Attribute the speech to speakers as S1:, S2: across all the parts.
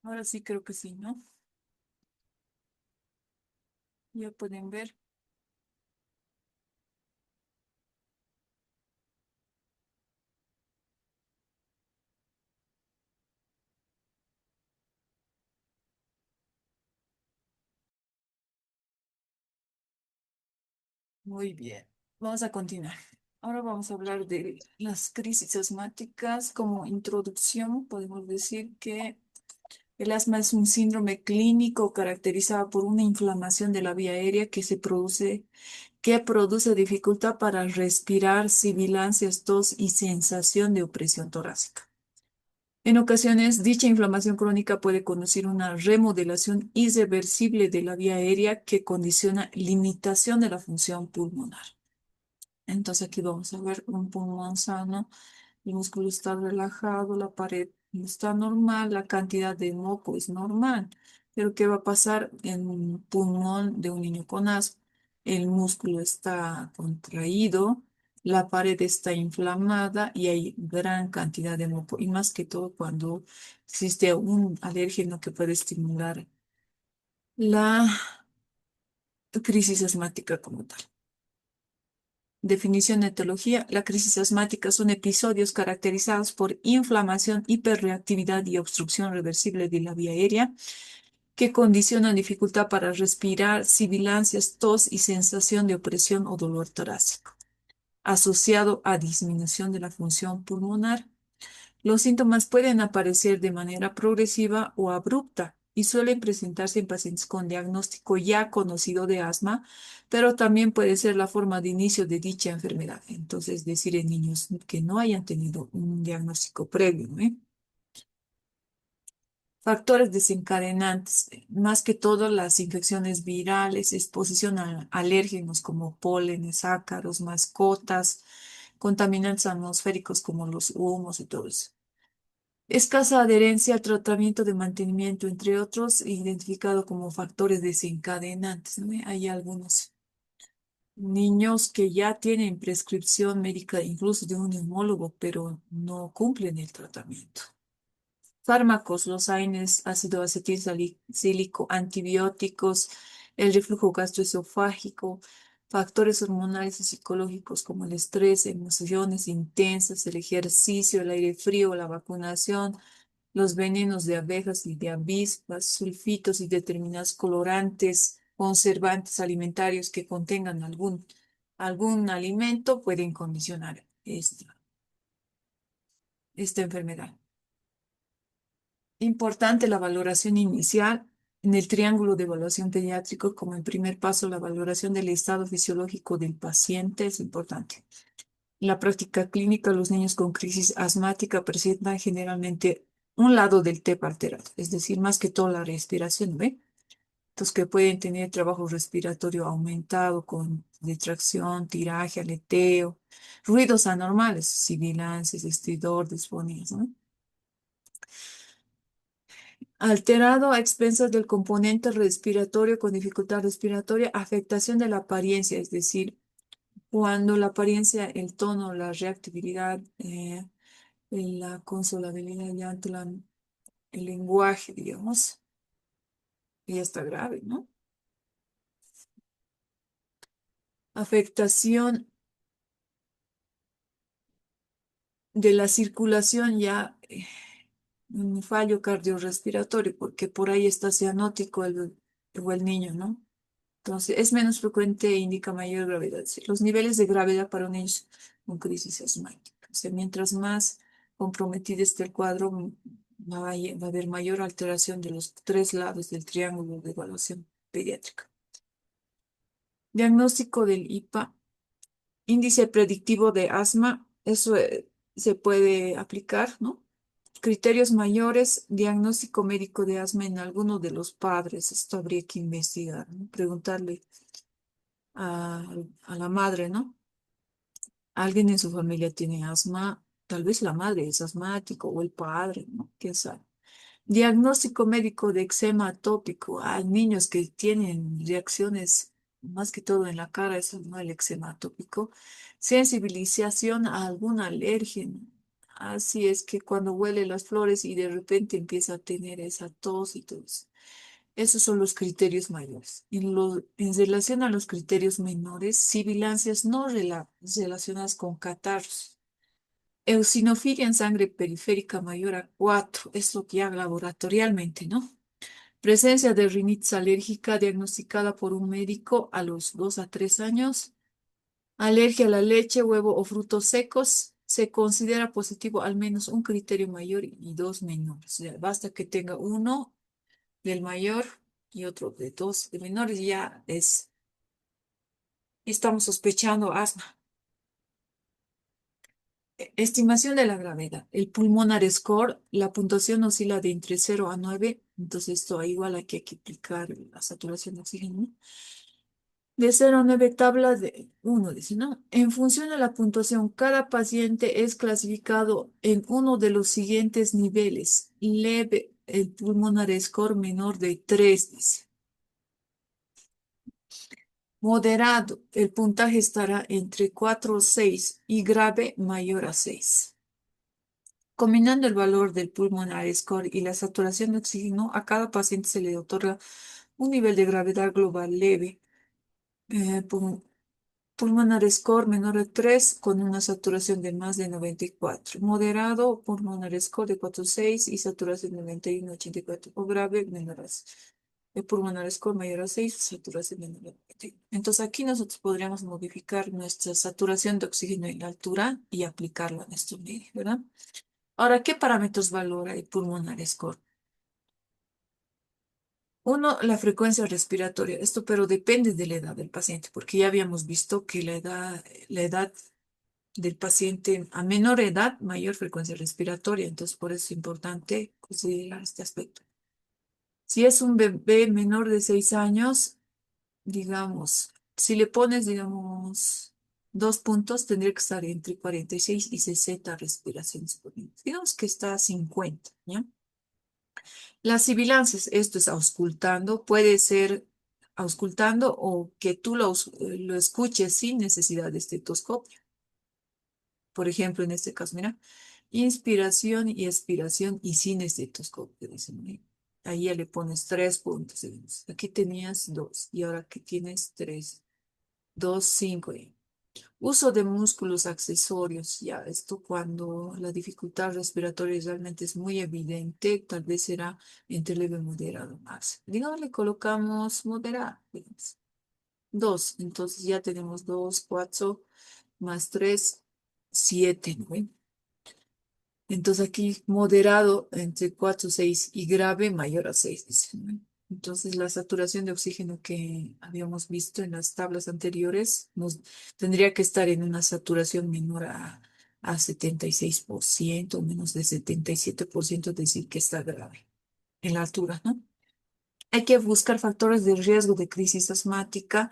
S1: Ahora sí creo que sí, ¿no? Ya pueden ver. Muy bien. Vamos a continuar. Ahora vamos a hablar de las crisis asmáticas. Como introducción, podemos decir que el asma es un síndrome clínico caracterizado por una inflamación de la vía aérea que produce dificultad para respirar, sibilancias, tos y sensación de opresión torácica. En ocasiones, dicha inflamación crónica puede conducir a una remodelación irreversible de la vía aérea que condiciona limitación de la función pulmonar. Entonces aquí vamos a ver un pulmón sano, el músculo está relajado, la pared está normal, la cantidad de moco es normal. Pero ¿qué va a pasar en un pulmón de un niño con asma? El músculo está contraído, la pared está inflamada y hay gran cantidad de moco. Y más que todo cuando existe un alérgeno que puede estimular la crisis asmática como tal. Definición de etiología. La crisis asmática son episodios caracterizados por inflamación, hiperreactividad y obstrucción reversible de la vía aérea que condicionan dificultad para respirar, sibilancias, tos y sensación de opresión o dolor torácico, asociado a disminución de la función pulmonar. Los síntomas pueden aparecer de manera progresiva o abrupta y suelen presentarse en pacientes con diagnóstico ya conocido de asma, pero también puede ser la forma de inicio de dicha enfermedad. Entonces, decir en niños que no hayan tenido un diagnóstico previo, ¿eh? Factores desencadenantes, más que todo las infecciones virales, exposición a alérgenos como pólenes, ácaros, mascotas, contaminantes atmosféricos como los humos y todo eso. Escasa adherencia al tratamiento de mantenimiento, entre otros, identificado como factores desencadenantes, ¿no? Hay algunos niños que ya tienen prescripción médica, incluso de un neumólogo, pero no cumplen el tratamiento. Fármacos, los AINES, ácido acetilsalicílico, antibióticos, el reflujo gastroesofágico, factores hormonales y psicológicos como el estrés, emociones intensas, el ejercicio, el aire frío, la vacunación, los venenos de abejas y de avispas, sulfitos y determinados colorantes, conservantes alimentarios que contengan algún alimento pueden condicionar esta enfermedad. Importante la valoración inicial en el triángulo de evaluación pediátrico, como en primer paso la valoración del estado fisiológico del paciente es importante. En la práctica clínica, los niños con crisis asmática presentan generalmente un lado del TEP alterado, es decir, más que todo la respiración, ¿ve? Entonces, que pueden tener trabajo respiratorio aumentado con retracción, tiraje, aleteo, ruidos anormales, sibilancias, estridor, disfonías, ¿no? Alterado a expensas del componente respiratorio con dificultad respiratoria, afectación de la apariencia, es decir, cuando la apariencia, el tono, la reactividad, la consolabilidad, el llanto, el lenguaje, digamos, ya está grave, ¿no? Afectación de la circulación ya, un fallo cardiorrespiratorio, porque por ahí está cianótico o el niño, ¿no? Entonces, es menos frecuente e indica mayor gravedad. Sí, los niveles de gravedad para un niño con crisis asmática. O sea, mientras más comprometido esté el cuadro, va a haber mayor alteración de los tres lados del triángulo de evaluación pediátrica. Diagnóstico del IPA, índice predictivo de asma, eso se puede aplicar, ¿no? Criterios mayores, diagnóstico médico de asma en alguno de los padres. Esto habría que investigar, ¿no? Preguntarle a, a la madre, ¿no? Alguien en su familia tiene asma, tal vez la madre es asmático o el padre, ¿no? ¿Quién sabe? Diagnóstico médico de eczema atópico. Hay niños que tienen reacciones más que todo en la cara, eso no el eczema atópico. Sensibilización a algún alérgeno. Así es que cuando huele las flores y de repente empieza a tener esa tos y todo eso. Esos son los criterios mayores. En relación a los criterios menores, sibilancias no relacionadas con catarros. Eosinofilia en sangre periférica mayor a 4, es lo que haga laboratorialmente, ¿no? Presencia de rinitis alérgica diagnosticada por un médico a los 2 a 3 años. Alergia a la leche, huevo o frutos secos. Se considera positivo al menos un criterio mayor y dos menores. O sea, basta que tenga uno del mayor y otro de dos de menores, ya estamos sospechando asma. Estimación de la gravedad. El pulmonar score, la puntuación oscila de entre 0 a 9, entonces esto igual hay que aplicar la saturación de oxígeno, ¿no? De 0 a 9 tabla de 1, dice, ¿no? En función de la puntuación, cada paciente es clasificado en uno de los siguientes niveles. Leve, el pulmonar score menor de 3, dice. Moderado, el puntaje estará entre 4 o 6 y grave mayor a 6. Combinando el valor del pulmonar score y la saturación de oxígeno, a cada paciente se le otorga un nivel de gravedad global leve. Pulmonar score menor a 3 con una saturación de más de 94. Moderado, pulmonar score de 4,6 y saturación de 91,84. O grave, menor a 6. El pulmonar score mayor a 6, saturación menor a 91. Entonces aquí nosotros podríamos modificar nuestra saturación de oxígeno en la altura y aplicarla a nuestro medio, ¿verdad? Ahora, ¿qué parámetros valora el pulmonar score? Uno, la frecuencia respiratoria. Esto, pero depende de la edad del paciente, porque ya habíamos visto que la edad del paciente a menor edad, mayor frecuencia respiratoria. Entonces, por eso es importante considerar este aspecto. Si es un bebé menor de 6 años, digamos, si le pones, digamos, 2 puntos, tendría que estar entre 46 y 60 respiraciones por minuto. Digamos que está a 50, ¿ya? Las sibilancias, esto es auscultando, puede ser auscultando o que tú lo escuches sin necesidad de estetoscopio. Por ejemplo, en este caso, mira, inspiración y expiración y sin estetoscopio, dicen. ¿No? Ahí ya le pones 3 puntos. Digamos. Aquí tenías 2 y ahora aquí tienes 3, 2, 5. Uso de músculos accesorios, ya esto cuando la dificultad respiratoria realmente es muy evidente, tal vez será entre leve, moderado, más. Digamos, le colocamos moderado, digamos. 2, entonces ya tenemos 2, 4 más 3, 7, ¿no? Entonces aquí moderado entre 4, 6 y grave mayor a 6, dice, ¿no? Entonces la saturación de oxígeno que habíamos visto en las tablas anteriores tendría que estar en una saturación menor a 76% o menos de 77%, decir que está grave en la altura, ¿no? Hay que buscar factores de riesgo de crisis asmática,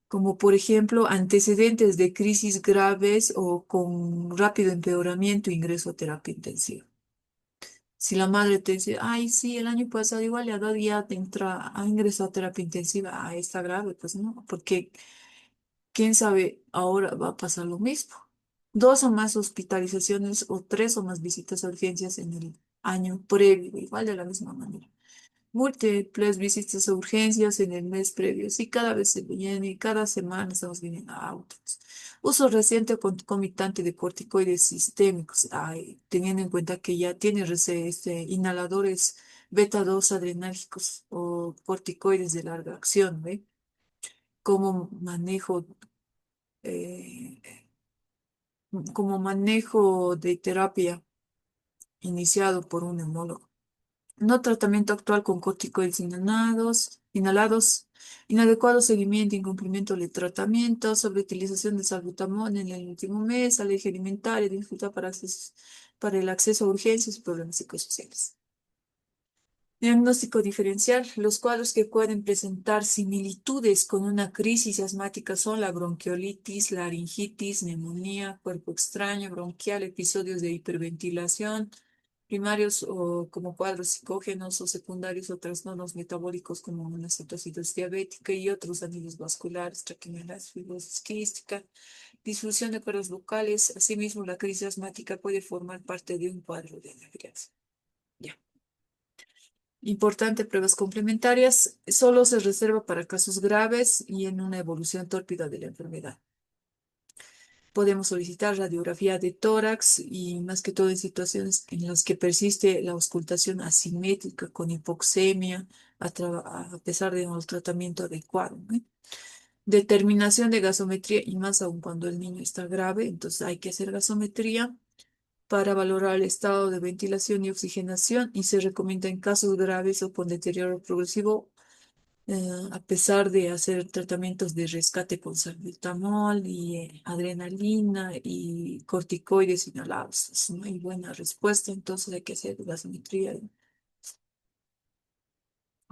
S1: como por ejemplo antecedentes de crisis graves o con rápido empeoramiento, ingreso a terapia intensiva. Si la madre te dice, ay, sí, el año pasado igual le ha dado ya ha ingresado a terapia intensiva, ah, está grave, pues no, porque quién sabe, ahora va a pasar lo mismo. 2 o más hospitalizaciones o 3 o más visitas a urgencias en el año previo, igual de la misma manera. Múltiples visitas a urgencias en el mes previo. Sí, cada vez se viene y cada semana estamos viniendo a otros. Uso reciente o concomitante de corticoides sistémicos. Ay, teniendo en cuenta que ya tiene inhaladores beta 2 adrenérgicos o corticoides de larga acción, ¿ve? Como manejo, eh, como manejo de terapia iniciado por un neumólogo. No tratamiento actual con corticoides inadecuado seguimiento, incumplimiento del tratamiento, sobreutilización de salbutamol en el último mes, alergia alimentaria, dificultad para el acceso a urgencias y problemas psicosociales. Diagnóstico diferencial. Los cuadros que pueden presentar similitudes con una crisis asmática son la bronquiolitis, laringitis, neumonía, cuerpo extraño, bronquial, episodios de hiperventilación, primarios o como cuadros psicógenos o secundarios o trastornos metabólicos como una cetoacidosis diabética y otros anillos vasculares, traqueominas, fibrosis quística, disfunción de cuerdas vocales. Asimismo, la crisis asmática puede formar parte de un cuadro de emergencia. Ya. Importante, pruebas complementarias. Solo se reserva para casos graves y en una evolución tórpida de la enfermedad. Podemos solicitar radiografía de tórax y más que todo en situaciones en las que persiste la auscultación asimétrica con hipoxemia a pesar de un tratamiento adecuado, ¿no? Determinación de gasometría y más aún cuando el niño está grave, entonces hay que hacer gasometría para valorar el estado de ventilación y oxigenación y se recomienda en casos graves o con deterioro progresivo a pesar de hacer tratamientos de rescate con salbutamol y adrenalina y corticoides inhalados. No hay buena respuesta, entonces hay que hacer gasometría.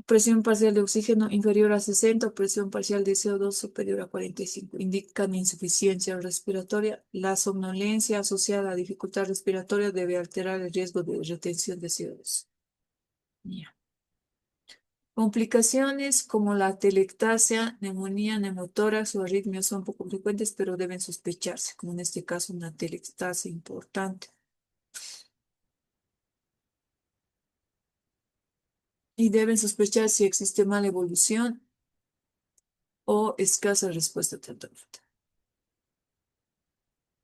S1: Presión parcial de oxígeno inferior a 60, presión parcial de CO2 superior a 45. Indican insuficiencia respiratoria. La somnolencia asociada a dificultad respiratoria debe alterar el riesgo de retención de CO2. Ya. Complicaciones como la atelectasia, neumonía, neumotórax o arritmias son poco frecuentes, pero deben sospecharse, como en este caso una atelectasia importante. Y deben sospechar si existe mala evolución o escasa respuesta al tratamiento.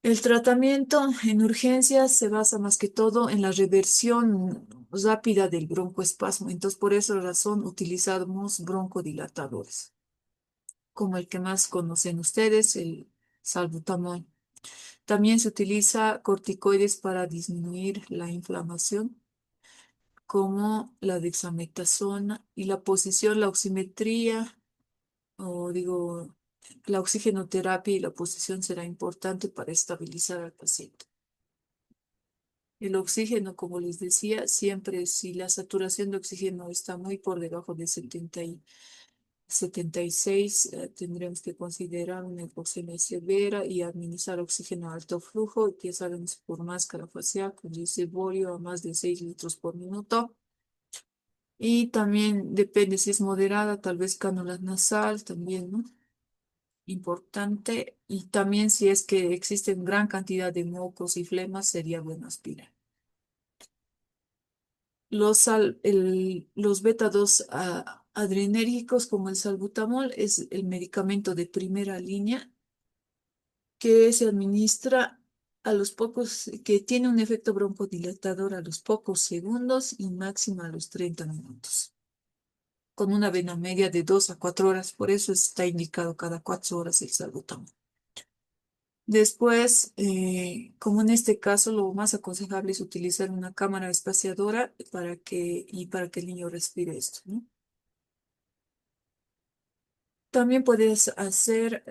S1: El tratamiento en urgencias se basa más que todo en la reversión rápida del broncoespasmo. Entonces, por esa razón utilizamos broncodilatadores, como el que más conocen ustedes, el salbutamol. También se utiliza corticoides para disminuir la inflamación, como la dexametasona y la posición, la oximetría, o digo, la oxigenoterapia y la posición será importante para estabilizar al paciente. El oxígeno, como les decía, siempre si la saturación de oxígeno está muy por debajo de 76, tendremos que considerar una hipoxemia severa y administrar oxígeno a alto flujo, ya sabemos por máscara facial con reservorio a más de 6 litros por minuto. Y también depende si es moderada, tal vez cánula nasal también, ¿no? Importante. Y también si es que existen gran cantidad de mocos y flemas, sería bueno aspirar. Los beta 2 adrenérgicos como el salbutamol es el medicamento de primera línea que se administra a los pocos, que tiene un efecto broncodilatador a los pocos segundos y máximo a los 30 minutos, con una vena media de 2 a 4 horas. Por eso está indicado cada 4 horas el salbutamol. Después, como en este caso, lo más aconsejable es utilizar una cámara espaciadora para que el niño respire esto, ¿no? También puedes hacer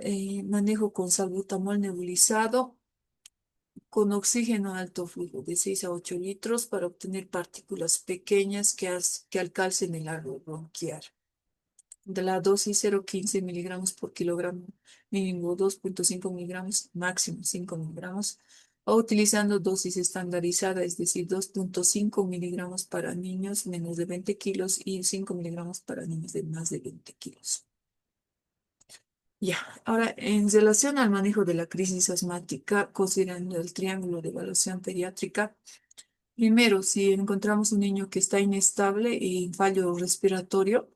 S1: manejo con salbutamol nebulizado con oxígeno a alto flujo de 6 a 8 litros para obtener partículas pequeñas que alcancen el árbol bronquial. De la dosis 0,15 miligramos por kilogramo, mínimo 2,5 miligramos, máximo 5 miligramos, o utilizando dosis estandarizada, es decir, 2,5 miligramos para niños menos de 20 kilos y 5 miligramos para niños de más de 20 kilos. Ya, ahora en relación al manejo de la crisis asmática, considerando el triángulo de evaluación pediátrica, primero, si encontramos un niño que está inestable y fallo respiratorio,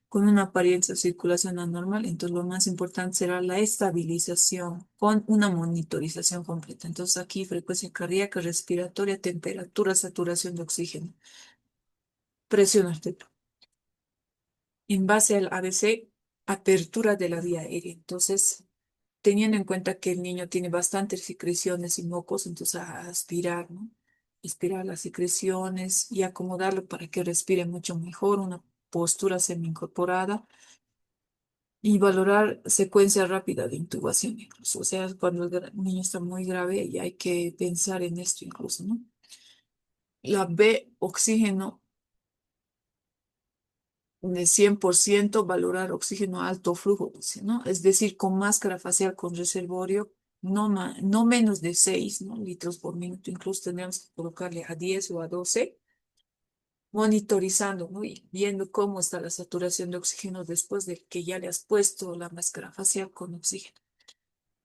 S1: con una apariencia de circulación anormal, entonces lo más importante será la estabilización con una monitorización completa. Entonces aquí frecuencia cardíaca, respiratoria, temperatura, saturación de oxígeno, presión arterial. En base al ABC, apertura de la vía aérea. Entonces, teniendo en cuenta que el niño tiene bastantes secreciones y mocos, entonces a aspirar, ¿no? Aspirar las secreciones y acomodarlo para que respire mucho mejor, una postura semi-incorporada y valorar secuencia rápida de intubación incluso. O sea, cuando niño está muy grave y hay que pensar en esto incluso, ¿no? La B, oxígeno de 100%, valorar oxígeno a alto flujo, dice, ¿no? Es decir, con máscara facial con reservorio, no menos de 6, ¿no? litros por minuto, incluso tendríamos que colocarle a 10 o a 12, monitorizando, ¿no? Y viendo cómo está la saturación de oxígeno después de que ya le has puesto la máscara facial con oxígeno.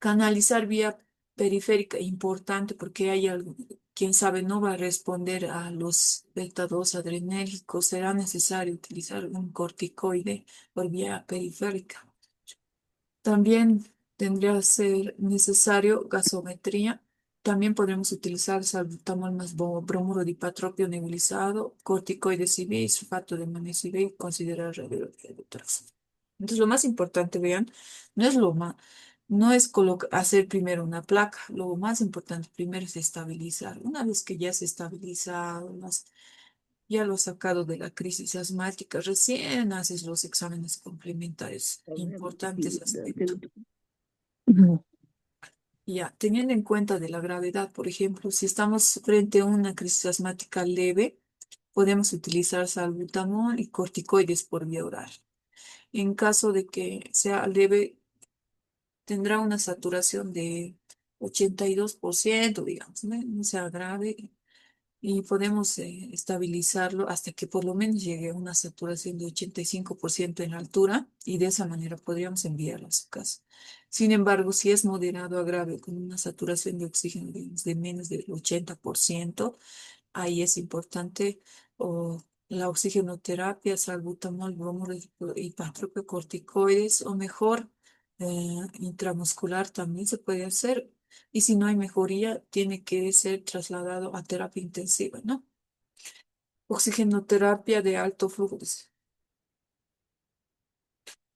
S1: Canalizar vía periférica, importante porque hay algo, quién sabe, no va a responder a los beta 2 adrenérgicos. Será necesario utilizar un corticoide por vía periférica. También tendría que ser necesario gasometría. También podremos utilizar salbutamol más bromuro de hipatropio nebulizado, corticoides IV y sulfato de magnesio IV y considerar radiología de tórax. Entonces, lo más importante, vean, no es lo más, no es hacer primero una placa. Lo más importante primero es estabilizar. Una vez que ya se estabiliza, ya lo has sacado de la crisis asmática, recién haces los exámenes complementarios. Importante ese aspecto.
S2: Ujú.
S1: Ya, teniendo en cuenta de la gravedad, por ejemplo, si estamos frente a una crisis asmática leve, podemos utilizar salbutamol y corticoides por vía oral. En caso de que sea leve, tendrá una saturación de 82%, digamos, ¿no? No sea grave, y podemos estabilizarlo hasta que por lo menos llegue a una saturación de 85% en altura, y de esa manera podríamos enviarlo a su casa. Sin embargo, si es moderado a grave con una saturación de oxígeno de menos del 80%, ahí es importante o la oxigenoterapia, salbutamol, bromuro y corticoides, o mejor, intramuscular también se puede hacer. Y si no hay mejoría, tiene que ser trasladado a terapia intensiva, ¿no? Oxigenoterapia de alto flujo, dice.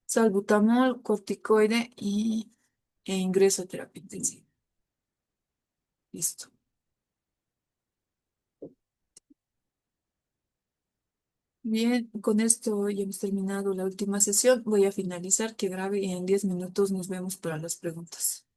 S1: Salbutamol, corticoide e ingreso a terapia intensiva. Listo. Bien, con esto ya hemos terminado la última sesión. Voy a finalizar, que grave, y en 10 minutos nos vemos para las preguntas.